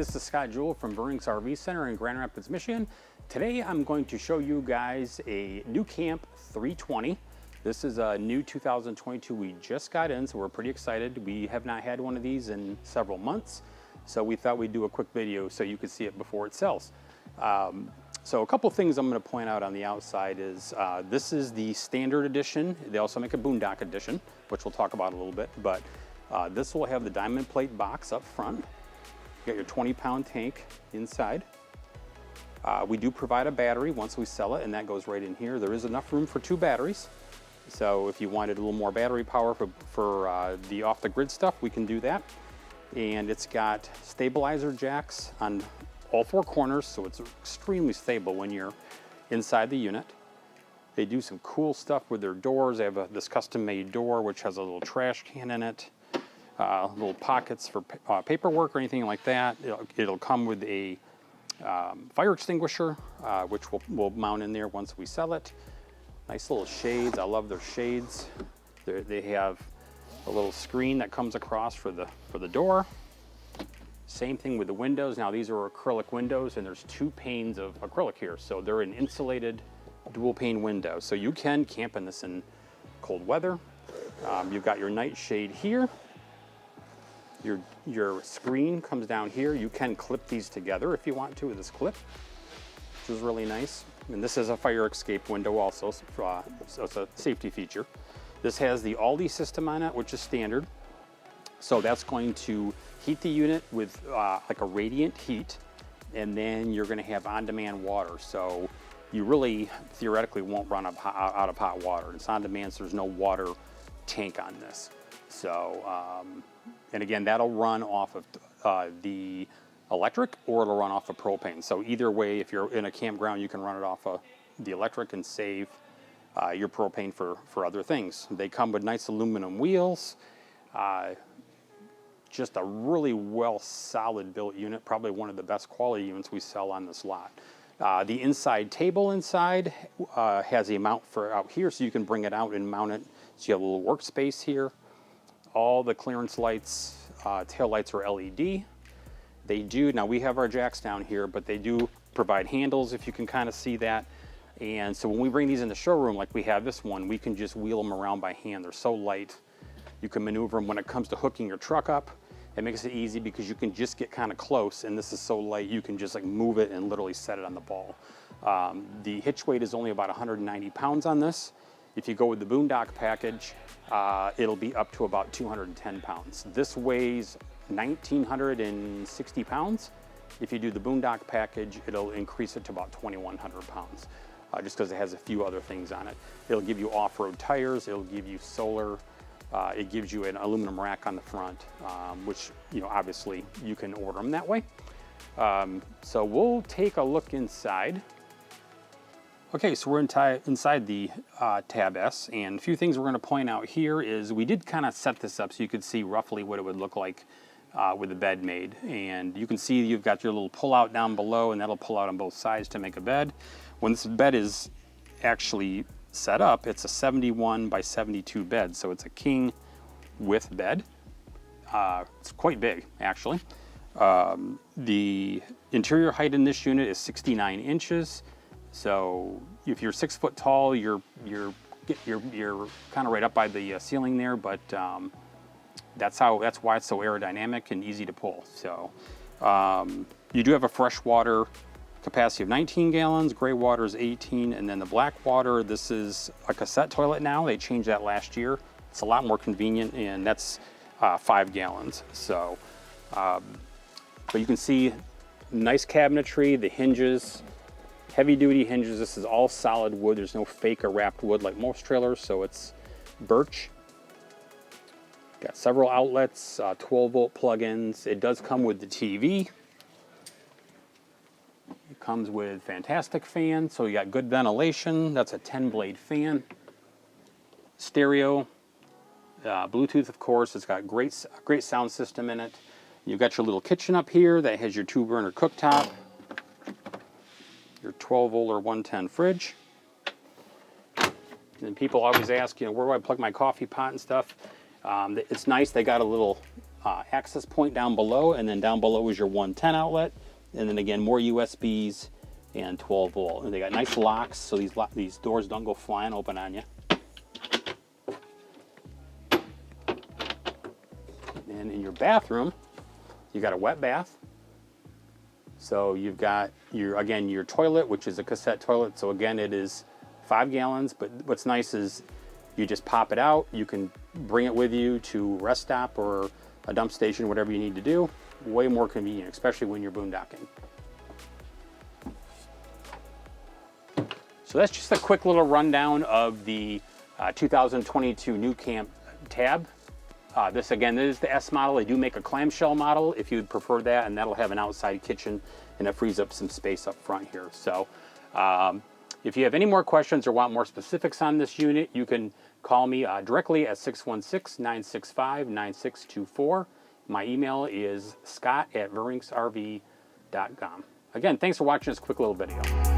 this is Scott Jewell from Veurink's RV Center in Grand Rapids, Michigan. Today I'm going to show you guys a nuCamp 320. This is a new 2022 we just got in, so we're pretty excited. We have not had one of these in several months, so we thought we'd do a quick video so you could see it before it sells. So a couple things I'm going to point out on the outside is this is the standard edition. They also make a boondock edition, which we'll talk about a little bit, but this will have the diamond plate box up front. You got your 20-pound tank inside. We do provide a battery once we sell it, and that goes right in here. There is enough room for 2 batteries. So if you wanted a little more battery power for the off-the-grid stuff, we can do that. And it's got stabilizer jacks on all 4 corners, so it's extremely stable when you're inside the unit. They do some cool stuff with their doors. They have this custom-made door, which has a little trash can in it. Little pockets for paperwork or anything like that. It'll come with a fire extinguisher, which we'll mount in there once we sell it. Nice little shades. I love their shades. They have a little screen that comes across for the door. Same thing with the windows. Now these are acrylic windows, and there's 2 panes of acrylic here, so they're an insulated dual pane window. So you can camp in this in cold weather. You've got your night shade here. Your screen comes down here. You can clip these together if you want to with this clip, which is really nice. And this is a fire escape window also, so it's a safety feature. This has the Aldi system on it, which is standard. So that's going to heat the unit with like a radiant heat, and then you're going to have on-demand water. So you really theoretically won't run out of hot water. It's on demand, so there's no water tank on this. So, and again, that'll run off of the electric, or it'll run off of propane. So either way, if you're in a campground, you can run it off of the electric and save your propane for other things. They come with nice aluminum wheels. Just a really solid built unit, probably one of the best quality units we sell on this lot. The inside table inside has a mount for out here, so you can bring it out and mount it. So you have a little workspace here. All the clearance lights, tail lights are LED. They do, now we have our jacks down here, but they do provide handles, if you can kind of see that. And so when we bring these in the showroom, like we have this one, we can just wheel them around by hand. They're so light. You can maneuver them. When it comes to hooking your truck up, it makes it easy because you can just get kind of close, and this is so light you can just like move it and literally set it on the ball. The hitch weight is only about 190 pounds on this. If you go with the boondock package, it'll be up to about 210 pounds. This weighs 1,960 pounds. If you do the boondock package, it'll increase it to about 2,100 pounds, just because it has a few other things on it. It'll give you off-road tires, it'll give you solar, it gives you an aluminum rack on the front, which, you know, obviously you can order them that way. So we'll take a look inside. Okay, so we're inside the Tab S, and a few things we're going to point out here is we did kind of set this up so you could see roughly what it would look like with the bed made. And you can see you've got your little pull-out down below, and that'll pull out on both sides to make a bed. When this bed is actually set up, it's a 71 by 72 bed, so it's a king width bed. It's quite big, actually. The interior height in this unit is 69 inches. So if you're 6 foot tall, you're kind of right up by the ceiling there, but that's why it's so aerodynamic and easy to pull. So you do have a freshwater capacity of 19 gallons, gray water is 18, and then the black water, this is a cassette toilet now. They changed that last year. It's a lot more convenient, and that's 5 gallons. So, but you can see nice cabinetry, the hinges, heavy duty hinges. This is all solid wood. There's no fake or wrapped wood like most trailers, so it's birch. Got several outlets, 12-volt plug-ins. It does come with the TV. It comes with fantastic fan, so you got good ventilation. That's a 10-blade fan. Stereo, Bluetooth, of course. It's got great sound system in it. You've got your little kitchen up here that has your 2-burner cooktop, your 12-volt or 110 fridge. And people always ask, you know, where do I plug my coffee pot and stuff? It's nice. They got a little access point down below, and then down below is your 110 outlet, and then again more USBs and 12 volt. And they got nice locks, so these doors don't go flying open on you. And in your bathroom, you got a wet bath. So you've got your toilet, which is a cassette toilet. So again, it is 5 gallons, but what's nice is you just pop it out. You can bring it with you to a rest stop or a dump station, whatever you need to do. Way more convenient, especially when you're boondocking. So that's just a quick little rundown of the 2022 nuCamp tab. This is the S model. They do make a clamshell model if you'd prefer that, and that'll have an outside kitchen, and it frees up some space up front here. So if you have any more questions or want more specifics on this unit, you can call me directly at 616-965-9624. My email is scott@veurinksrv.com. Again, thanks for watching this quick little video.